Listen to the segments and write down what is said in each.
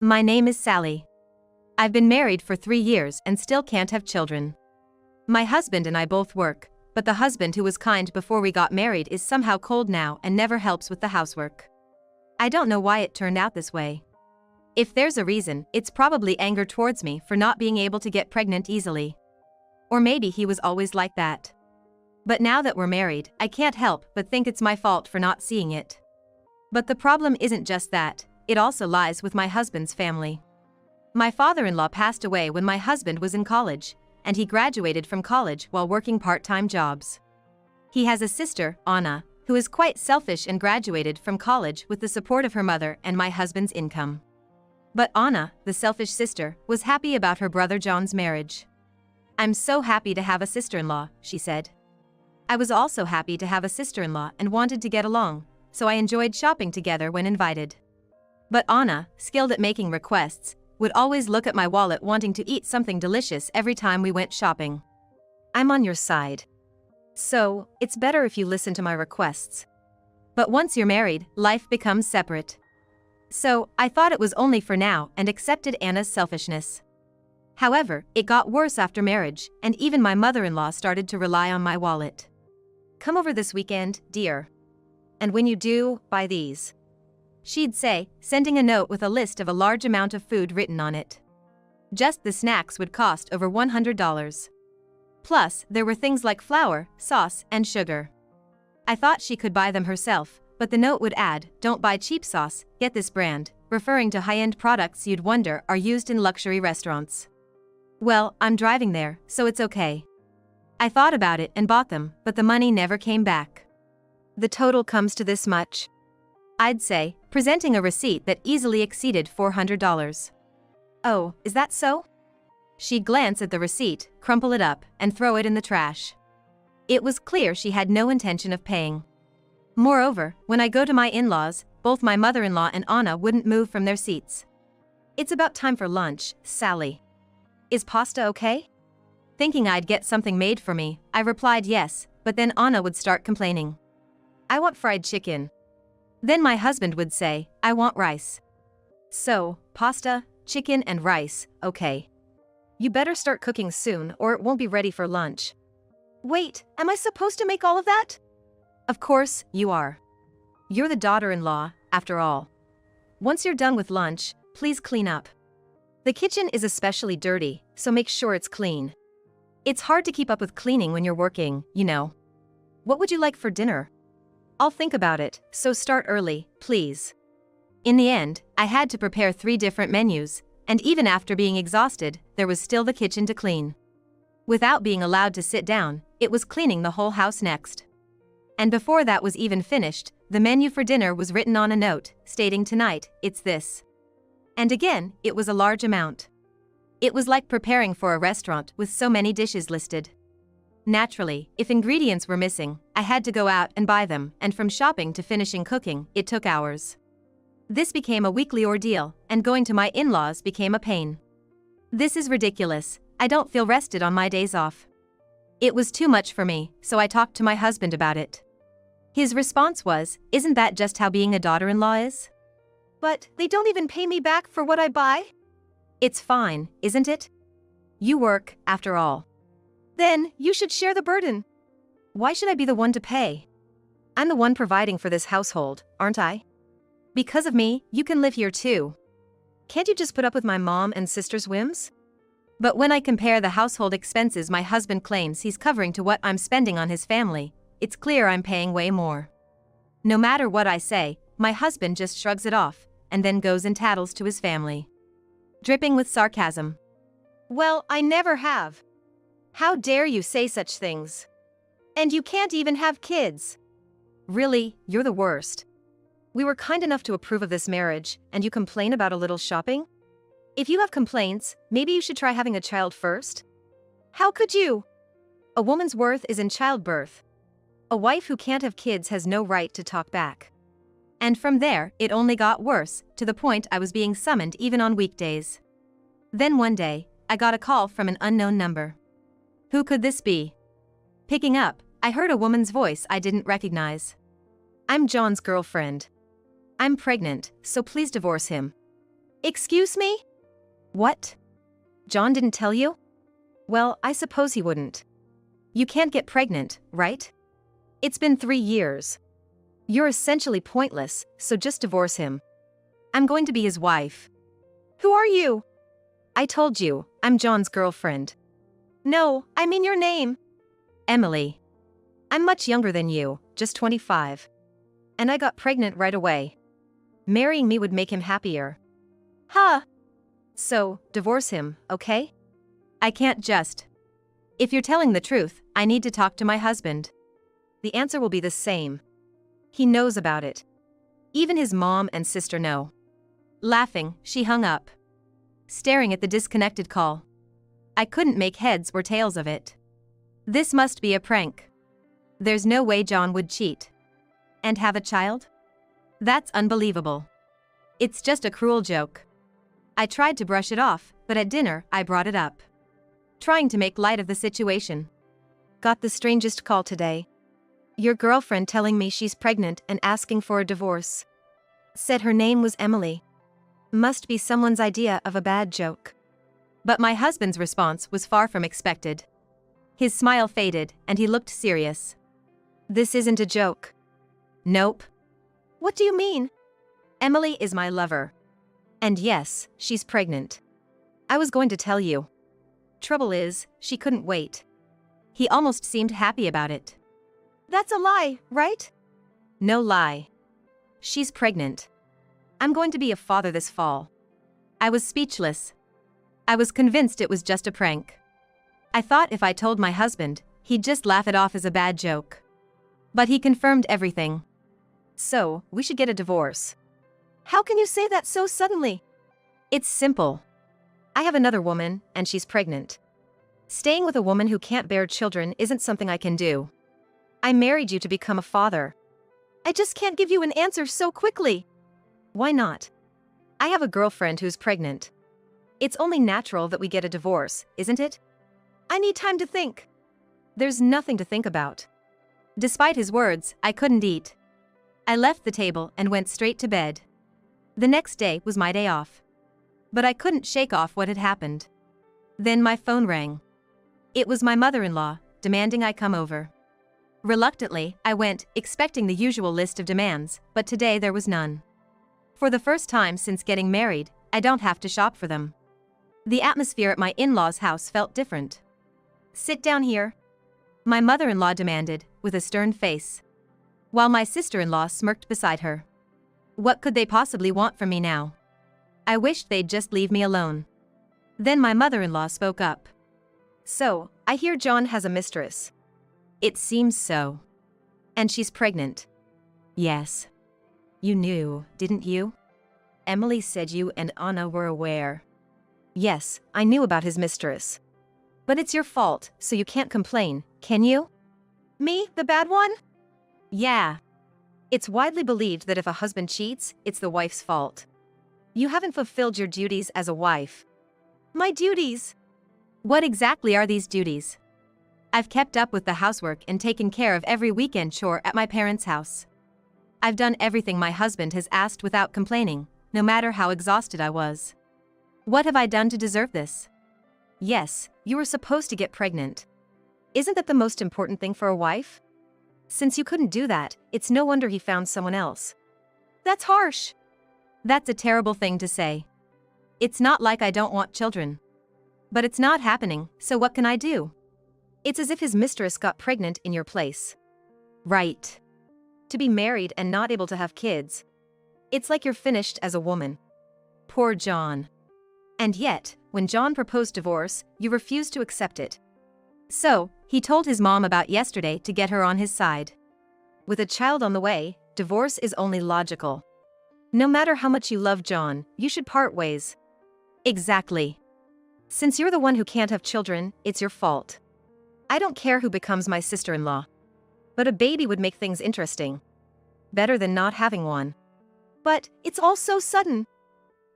My name is Sally. I've been married for 3 years and still can't have children. My husband and I both work, but the husband who was kind before we got married is somehow cold now and never helps with the housework. I don't know why it turned out this way. If there's a reason, it's probably anger towards me for not being able to get pregnant easily. Or maybe he was always like that. But now that we're married, I can't help but think it's my fault for not seeing it. But the problem isn't just that, it also lies with my husband's family. My father-in-law passed away when my husband was in college, and he graduated from college while working part-time jobs. He has a sister, Anna, who is quite selfish and graduated from college with the support of her mother and my husband's income. But Anna, the selfish sister, was happy about her brother John's marriage. "I'm so happy to have a sister-in-law," she said. I was also happy to have a sister-in-law and wanted to get along, so I enjoyed shopping together when invited. But Anna, skilled at making requests, would always look at my wallet wanting to eat something delicious every time we went shopping. I'm on your side. So, it's better if you listen to my requests. But once you're married, life becomes separate. So, I thought it was only for now and accepted Anna's selfishness. However, it got worse after marriage, and even my mother-in-law started to rely on my wallet. "Come over this weekend, dear. And when you do, buy these," she'd say, sending a note with a list of a large amount of food written on it. Just the snacks would cost over $100. Plus, there were things like flour, sauce, and sugar. I thought she could buy them herself, but the note would add, "Don't buy cheap sauce, get this brand," referring to high-end products you'd wonder are used in luxury restaurants. Well, I'm driving there, so it's okay. I thought about it and bought them, but the money never came back. The total comes to this much, I'd say, presenting a receipt that easily exceeded $400. "Oh, is that so?" She'd glance at the receipt, crumple it up, and throw it in the trash. It was clear she had no intention of paying. Moreover, when I go to my in-laws, both my mother-in-law and Anna wouldn't move from their seats. "It's about time for lunch, Sally. Is pasta okay?" Thinking I'd get something made for me, I replied yes, but then Anna would start complaining. "I want fried chicken." Then my husband would say, "I want rice." So, pasta, chicken and rice, okay. "You better start cooking soon or it won't be ready for lunch." "Wait, am I supposed to make all of that?" "Of course, you are. You're the daughter-in-law, after all. Once you're done with lunch, please clean up. The kitchen is especially dirty, so make sure it's clean. It's hard to keep up with cleaning when you're working, you know. What would you like for dinner?" "I'll think about it, so start early, please." In the end, I had to prepare 3 different menus, and even after being exhausted, there was still the kitchen to clean. Without being allowed to sit down, it was cleaning the whole house next. And before that was even finished, the menu for dinner was written on a note, stating tonight, it's this. And again, it was a large amount. It was like preparing for a restaurant with so many dishes listed. Naturally, if ingredients were missing, I had to go out and buy them, and from shopping to finishing cooking, it took hours. This became a weekly ordeal, and going to my in-laws became a pain. This is ridiculous, I don't feel rested on my days off. It was too much for me, so I talked to my husband about it. His response was, "Isn't that just how being a daughter-in-law is?" "But they don't even pay me back for what I buy?" "It's fine, isn't it? You work, after all." "Then, you should share the burden." "Why should I be the one to pay? I'm the one providing for this household, aren't I? Because of me, you can live here too. Can't you just put up with my mom and sister's whims?" But when I compare the household expenses my husband claims he's covering to what I'm spending on his family, it's clear I'm paying way more. No matter what I say, my husband just shrugs it off, and then goes and tattles to his family. Dripping with sarcasm. "Well, I never have. How dare you say such things? And you can't even have kids." "Really, you're the worst. We were kind enough to approve of this marriage, and you complain about a little shopping? If you have complaints, maybe you should try having a child first." "How could you?" "A woman's worth is in childbirth. A wife who can't have kids has no right to talk back." And from there, it only got worse, to the point I was being summoned even on weekdays. Then one day, I got a call from an unknown number. Who could this be? Picking up, I heard a woman's voice I didn't recognize. "I'm John's girlfriend. I'm pregnant, so please divorce him." Excuse me? What? John didn't tell you? Well, I suppose he wouldn't. You can't get pregnant, right? It's been 3 years. You're essentially pointless, so just divorce him. I'm going to be his wife. Who are you? I told you, I'm John's girlfriend. No, I mean your name. Emily. I'm much younger than you, just 25. And I got pregnant right away. Marrying me would make him happier. Huh. So, divorce him, okay? I can't just. If you're telling the truth, I need to talk to my husband. The answer will be the same. He knows about it. Even his mom and sister know. Laughing, she hung up, staring at the disconnected call. I couldn't make heads or tails of it. This must be a prank. There's no way John would cheat. And have a child? That's unbelievable. It's just a cruel joke. I tried to brush it off, but at dinner, I brought it up, trying to make light of the situation. Got the strangest call today. Your girlfriend telling me she's pregnant and asking for a divorce. Said her name was Emily. Must be someone's idea of a bad joke. But my husband's response was far from expected. His smile faded, and he looked serious. This isn't a joke. Nope. What do you mean? Emily is my lover. And yes, she's pregnant. I was going to tell you. Trouble is, she couldn't wait. He almost seemed happy about it. That's a lie, right? No lie. She's pregnant. I'm going to be a father this fall. I was speechless. I was convinced it was just a prank. I thought if I told my husband, he'd just laugh it off as a bad joke. But he confirmed everything. So, we should get a divorce. How can you say that so suddenly? It's simple. I have another woman, and she's pregnant. Staying with a woman who can't bear children isn't something I can do. I married you to become a father. I just can't give you an answer so quickly. Why not? I have a girlfriend who's pregnant. It's only natural that we get a divorce, isn't it? I need time to think. There's nothing to think about. Despite his words, I couldn't eat. I left the table and went straight to bed. The next day was my day off. But I couldn't shake off what had happened. Then my phone rang. It was my mother-in-law, demanding I come over. Reluctantly, I went, expecting the usual list of demands, but today there was none. For the first time since getting married, I don't have to shop for them. The atmosphere at my in-laws' house felt different. Sit down here, my mother-in-law demanded, with a stern face, while my sister-in-law smirked beside her. What could they possibly want from me now? I wished they'd just leave me alone. Then my mother-in-law spoke up. So, I hear John has a mistress. It seems so. And she's pregnant. Yes. You knew, didn't you? Emily said you and Anna were aware. Yes, I knew about his mistress. But it's your fault, so you can't complain, can you? Me, the bad one? Yeah. It's widely believed that if a husband cheats, it's the wife's fault. You haven't fulfilled your duties as a wife. My duties? What exactly are these duties? I've kept up with the housework and taken care of every weekend chore at my parents' house. I've done everything my husband has asked without complaining, no matter how exhausted I was. What have I done to deserve this? Yes, you were supposed to get pregnant. Isn't that the most important thing for a wife? Since you couldn't do that, it's no wonder he found someone else. That's harsh. That's a terrible thing to say. It's not like I don't want children. But it's not happening, so what can I do? It's as if his mistress got pregnant in your place. Right. To be married and not able to have kids. It's like you're finished as a woman. Poor John. And yet, when John proposed divorce, you refused to accept it. So, he told his mom about yesterday to get her on his side. With a child on the way, divorce is only logical. No matter how much you love John, you should part ways. Exactly. Since you're the one who can't have children, it's your fault. I don't care who becomes my sister-in-law. But a baby would make things interesting. Better than not having one. But, it's all so sudden.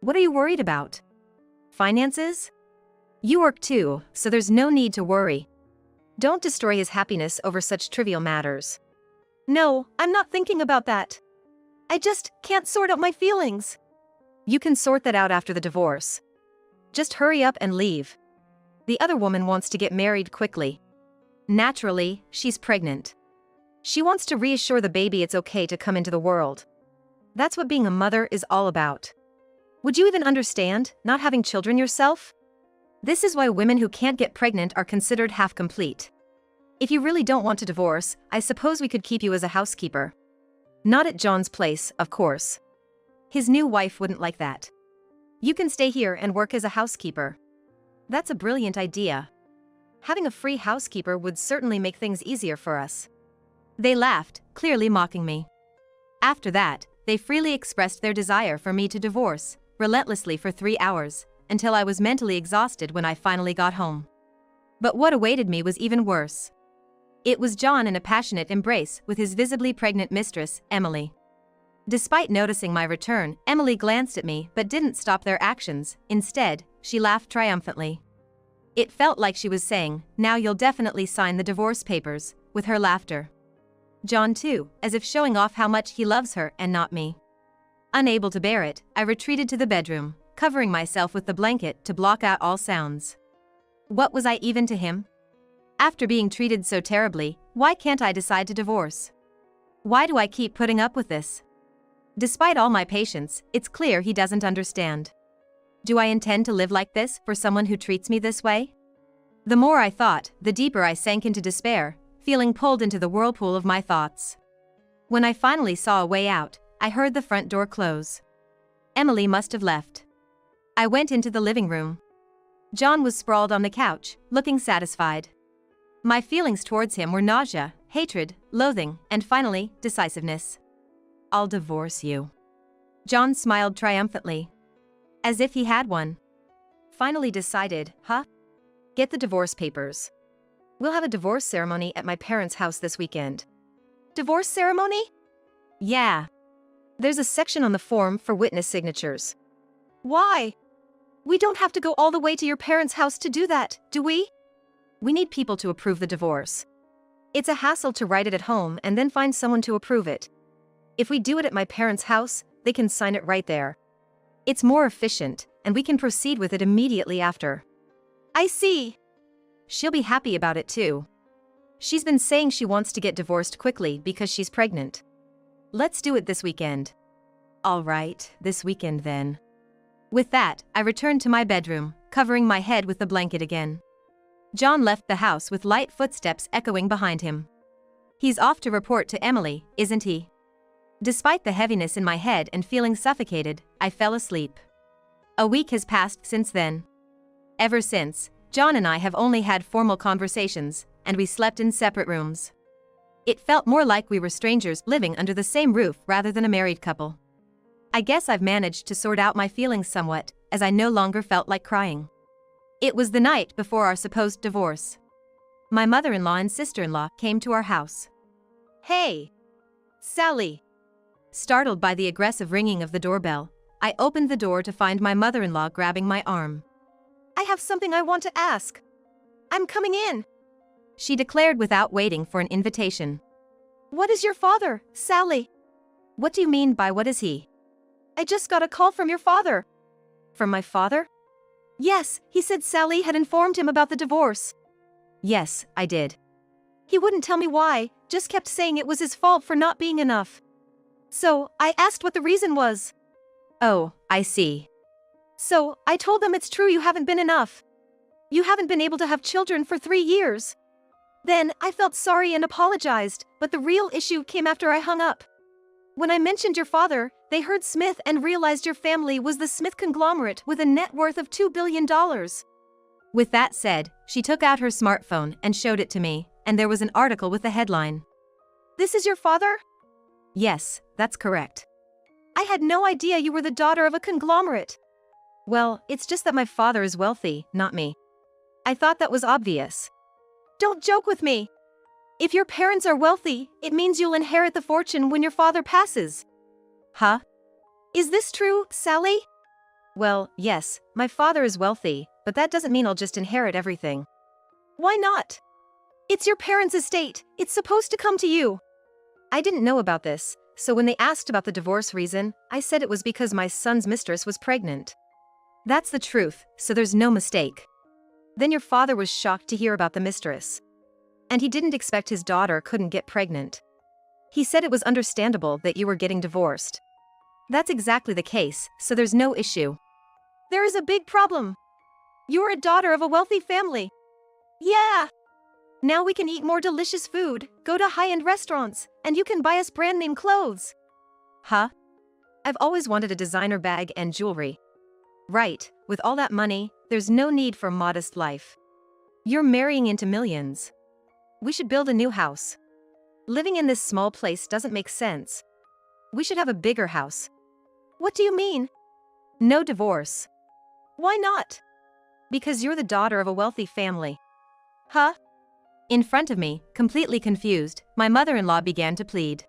What are you worried about? Finances? You work too, so there's no need to worry. Don't destroy his happiness over such trivial matters. No, I'm not thinking about that. I just can't sort out my feelings. You can sort that out after the divorce. Just hurry up and leave. The other woman wants to get married quickly. Naturally, she's pregnant. She wants to reassure the baby it's okay to come into the world. That's what being a mother is all about. Would you even understand, not having children yourself? This is why women who can't get pregnant are considered half-complete. If you really don't want to divorce, I suppose we could keep you as a housekeeper. Not at John's place, of course. His new wife wouldn't like that. You can stay here and work as a housekeeper. That's a brilliant idea. Having a free housekeeper would certainly make things easier for us. They laughed, clearly mocking me. After that, they freely expressed their desire for me to divorce, relentlessly for 3 hours, until I was mentally exhausted when I finally got home. But what awaited me was even worse. It was John in a passionate embrace with his visibly pregnant mistress, Emily. Despite noticing my return, Emily glanced at me but didn't stop their actions. Instead, she laughed triumphantly. It felt like she was saying, "Now you'll definitely sign the divorce papers," with her laughter. John too, as if showing off how much he loves her and not me. Unable to bear it, I retreated to the bedroom, covering myself with the blanket to block out all sounds. What was I even to him? After being treated so terribly, why can't I decide to divorce? Why do I keep putting up with this? Despite all my patience, it's clear he doesn't understand. Do I intend to live like this for someone who treats me this way? The more I thought, the deeper I sank into despair, feeling pulled into the whirlpool of my thoughts. When I finally saw a way out, I heard the front door close. Emily must have left. I went into the living room. John was sprawled on the couch, looking satisfied. My feelings towards him were nausea, hatred, loathing, and finally, decisiveness. "I'll divorce you." John smiled triumphantly. As if he had one. Finally decided, huh? Get the divorce papers. We'll have a divorce ceremony at my parents' house this weekend. Divorce ceremony? Yeah. There's a section on the form for witness signatures. Why? We don't have to go all the way to your parents' house to do that, do we? We need people to approve the divorce. It's a hassle to write it at home and then find someone to approve it. If we do it at my parents' house, they can sign it right there. It's more efficient, and we can proceed with it immediately after. I see. She'll be happy about it too. She's been saying she wants to get divorced quickly because she's pregnant. Let's do it this weekend. All right, this weekend then. With that, I returned to my bedroom, covering my head with the blanket again. John left the house with light footsteps echoing behind him. He's off to report to Emily, isn't he? Despite the heaviness in my head and feeling suffocated, I fell asleep. A week has passed since then. Ever since, John and I have only had formal conversations, and we slept in separate rooms. It felt more like we were strangers living under the same roof rather than a married couple. I guess I've managed to sort out my feelings somewhat, as I no longer felt like crying. It was the night before our supposed divorce. My mother-in-law and sister-in-law came to our house. "Hey, Sally." Startled by the aggressive ringing of the doorbell, I opened the door to find my mother-in-law grabbing my arm. "I have something I want to ask. I'm coming in," she declared without waiting for an invitation. "What is your father, Sally?" "What do you mean by what is he?" "I just got a call from your father." "From my father?" "Yes, he said Sally had informed him about the divorce." "Yes, I did." "He wouldn't tell me why, just kept saying it was his fault for not being enough. So, I asked what the reason was." "Oh, I see." "So, I told them it's true you haven't been enough. You haven't been able to have children for 3 years. Then, I felt sorry and apologized, but the real issue came after I hung up. When I mentioned your father, they heard Smith and realized your family was the Smith conglomerate with a net worth of $2 billion. With that said, she took out her smartphone and showed it to me, and there was an article with the headline. "This is your father?" "Yes, that's correct." "I had no idea you were the daughter of a conglomerate." "Well, it's just that my father is wealthy, not me. I thought that was obvious." "Don't joke with me. If your parents are wealthy, it means you'll inherit the fortune when your father passes." "Huh? Is this true, Sally?" "Well, yes, my father is wealthy, but that doesn't mean I'll just inherit everything." "Why not? It's your parents' estate, it's supposed to come to you." "I didn't know about this, So when they asked about the divorce reason, I said it was because my son's mistress was pregnant. That's the truth, so there's no mistake. Then your father was shocked to hear about the mistress. And he didn't expect his daughter couldn't get pregnant. He said it was understandable that you were getting divorced. That's exactly the case, so there's no issue. There is a big problem. You're a daughter of a wealthy family. Yeah. Now we can eat more delicious food, go to high-end restaurants, and you can buy us brand-name clothes. Huh? I've always wanted a designer bag and jewelry. Right, with all that money, there's no need for a modest life. You're marrying into millions. We should build a new house. Living in this small place doesn't make sense. We should have a bigger house. What do you mean? No divorce. Why not? Because you're the daughter of a wealthy family. Huh? In front of me, completely confused, my mother-in-law began to plead.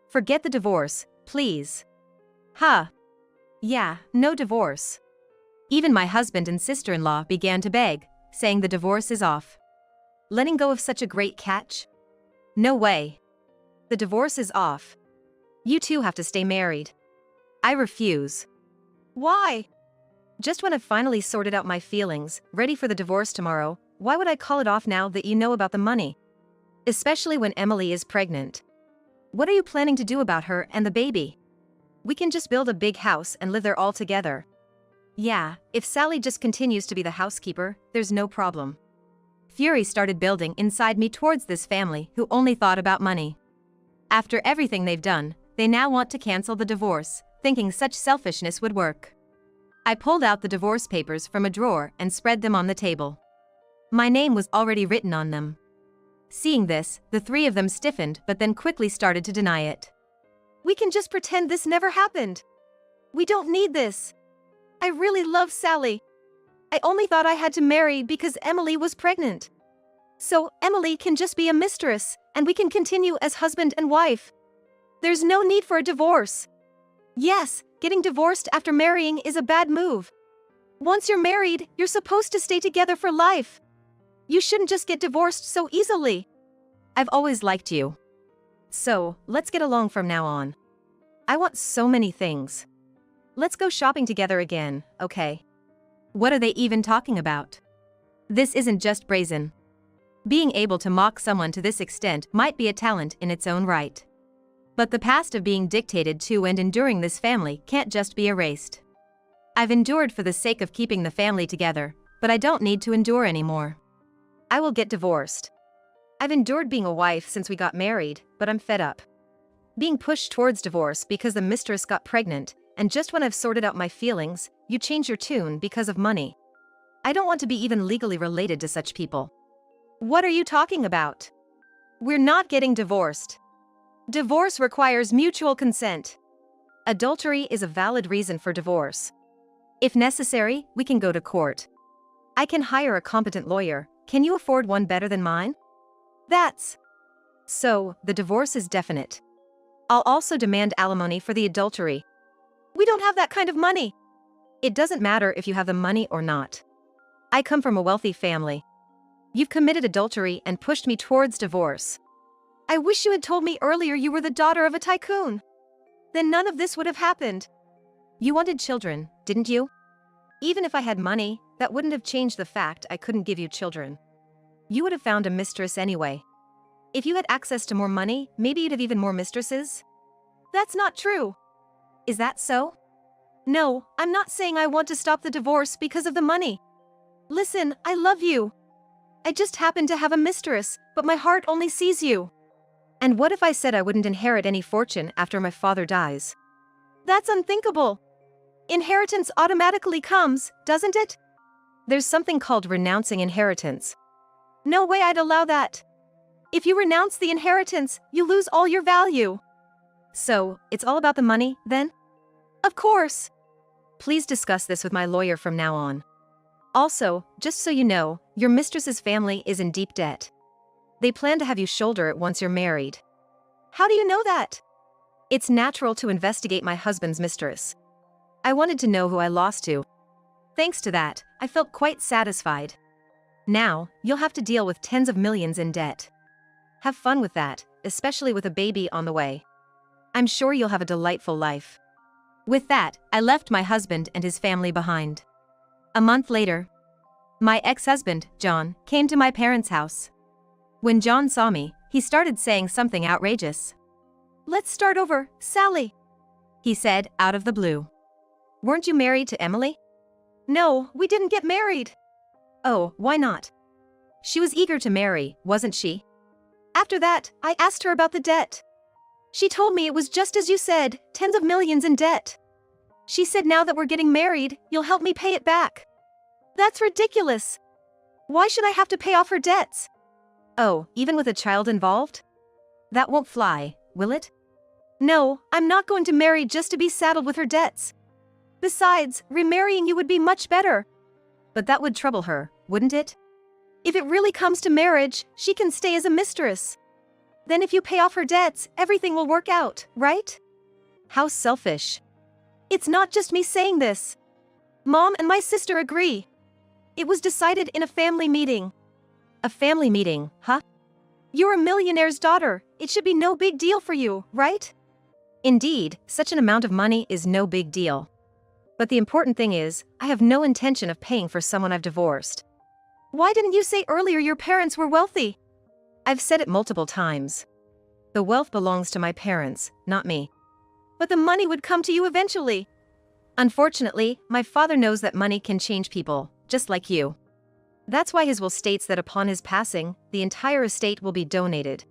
Forget the divorce, please. Huh? Yeah, no divorce. Even my husband and sister-in-law began to beg, saying the divorce is off. Letting go of such a great catch? No way. The divorce is off. You two have to stay married. I refuse. Why? Just when I've finally sorted out my feelings, ready for the divorce tomorrow, why would I call it off now that you know about the money? Especially when Emily is pregnant. What are you planning to do about her and the baby? We can just build a big house and live there all together. Yeah, if Sally just continues to be the housekeeper, there's no problem. Fury started building inside me towards this family who only thought about money. After everything they've done, they now want to cancel the divorce, thinking such selfishness would work. I pulled out the divorce papers from a drawer and spread them on the table. My name was already written on them. Seeing this, the three of them stiffened but then quickly started to deny it. We can just pretend this never happened. We don't need this. I really love Sally. I only thought I had to marry because Emily was pregnant. So Emily can just be a mistress, and we can continue as husband and wife. There's no need for a divorce. Yes, getting divorced after marrying is a bad move. Once you're married, you're supposed to stay together for life. You shouldn't just get divorced so easily. I've always liked you. So, let's get along from now on. I want so many things. Let's go shopping together again, okay? What are they even talking about? This isn't just brazen. Being able to mock someone to this extent might be a talent in its own right. But the past of being dictated to and enduring this family can't just be erased. I've endured for the sake of keeping the family together, but I don't need to endure anymore. I will get divorced. I've endured being a wife since we got married, but I'm fed up. Being pushed towards divorce because the mistress got pregnant, and just when I've sorted out my feelings, you change your tune because of money. I don't want to be even legally related to such people. What are you talking about? We're not getting divorced. Divorce requires mutual consent. Adultery is a valid reason for divorce. If necessary, we can go to court. I can hire a competent lawyer. Can you afford one better than mine? That's... So, the divorce is definite. I'll also demand alimony for the adultery. We don't have that kind of money. It doesn't matter if you have the money or not. I come from a wealthy family. You've committed adultery and pushed me towards divorce. I wish you had told me earlier you were the daughter of a tycoon. Then none of this would have happened. You wanted children, didn't you? Even if I had money, that wouldn't have changed the fact I couldn't give you children. You would have found a mistress anyway. If you had access to more money, maybe you'd have even more mistresses? That's not true. Is that so? No, I'm not saying I want to stop the divorce because of the money. Listen, I love you. I just happen to have a mistress, but my heart only sees you. And what if I said I wouldn't inherit any fortune after my father dies? That's unthinkable. Inheritance automatically comes, doesn't it? There's something called renouncing inheritance. No way I'd allow that. If you renounce the inheritance, you lose all your value. So, it's all about the money, then? Of course. Please discuss this with my lawyer from now on. Also, just so you know, your mistress's family is in deep debt. They plan to have you shoulder it once you're married. How do you know that? It's natural to investigate my husband's mistress. I wanted to know who I lost to. Thanks to that, I felt quite satisfied. Now, you'll have to deal with tens of millions in debt. Have fun with that, especially with a baby on the way. I'm sure you'll have a delightful life." With that, I left my husband and his family behind. A month later, my ex-husband, John, came to my parents' house. When John saw me, he started saying something outrageous. "Let's start over, Sally," he said, out of the blue. "Weren't you married to Emily?" "No, we didn't get married." "Oh, why not?" "She was eager to marry, wasn't she?" "After that, I asked her about the debt. She told me it was just as you said, tens of millions in debt. She said now that we're getting married, you'll help me pay it back. That's ridiculous. Why should I have to pay off her debts?" "Oh, even with a child involved? That won't fly, will it?" "No, I'm not going to marry just to be saddled with her debts. Besides, remarrying you would be much better." "But that would trouble her, wouldn't it?" "If it really comes to marriage, she can stay as a mistress. Then if you pay off her debts, everything will work out, right?" "How selfish." "It's not just me saying this. Mom and my sister agree. It was decided in a family meeting." "A family meeting, huh?" "You're a millionaire's daughter, it should be no big deal for you, right?" "Indeed, such an amount of money is no big deal. But the important thing is, I have no intention of paying for someone I've divorced." "Why didn't you say earlier your parents were wealthy?" "I've said it multiple times. The wealth belongs to my parents, not me." "But the money would come to you eventually." "Unfortunately, my father knows that money can change people, just like you. That's why his will states that upon his passing, the entire estate will be donated.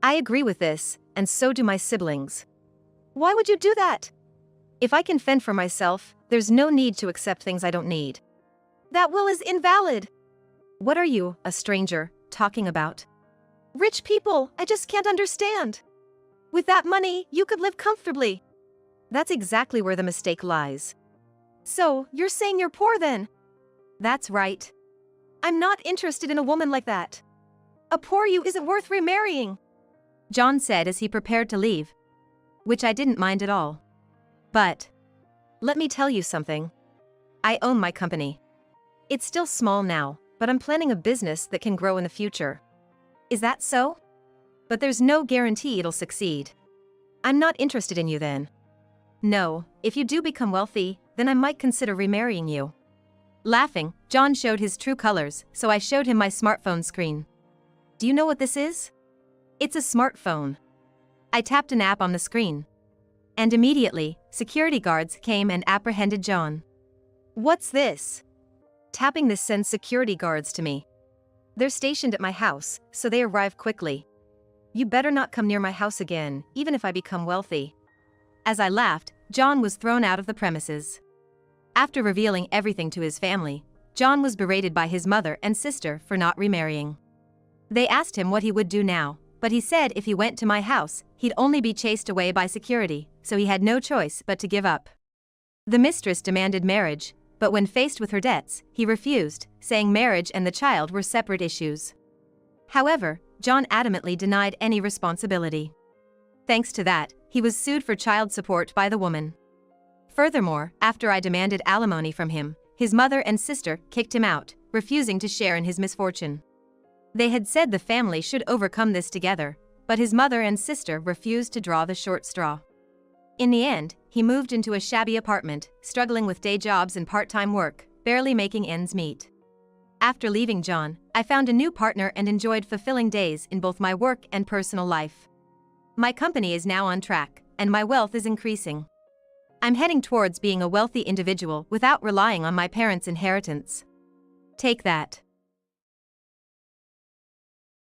I agree with this, and so do my siblings." "Why would you do that?" "If I can fend for myself, there's no need to accept things I don't need." "That will is invalid." "What are you, a stranger, talking about?" "Rich people, I just can't understand. With that money, you could live comfortably." "That's exactly where the mistake lies." "So, you're saying you're poor then?" "That's right." "I'm not interested in a woman like that. A poor you isn't worth remarrying," John said as he prepared to leave. Which I didn't mind at all. "But let me tell you something. I own my company. It's still small now, but I'm planning a business that can grow in the future." "Is that so?" "But there's no guarantee it'll succeed." "I'm not interested in you then." "No, if you do become wealthy, then I might consider remarrying you." Laughing, John showed his true colors, so I showed him my smartphone screen. "Do you know what this is?" "It's a smartphone." I tapped an app on the screen. And immediately, security guards came and apprehended John. "What's this?" "Tapping this sends security guards to me. They're stationed at my house, so they arrive quickly. You better not come near my house again, even if I become wealthy." As I laughed, John was thrown out of the premises. After revealing everything to his family, John was berated by his mother and sister for not remarrying. They asked him what he would do now, but he said if he went to my house, he'd only be chased away by security, so he had no choice but to give up. The mistress demanded marriage, but when faced with her debts, he refused, saying marriage and the child were separate issues. However, John adamantly denied any responsibility. Thanks to that, he was sued for child support by the woman. Furthermore, after I demanded alimony from him, his mother and sister kicked him out, refusing to share in his misfortune. They had said the family should overcome this together, but his mother and sister refused to draw the short straw. In the end, he moved into a shabby apartment, struggling with day jobs and part-time work, barely making ends meet. After leaving John, I found a new partner and enjoyed fulfilling days in both my work and personal life. My company is now on track, and my wealth is increasing. I'm heading towards being a wealthy individual without relying on my parents' inheritance. Take that.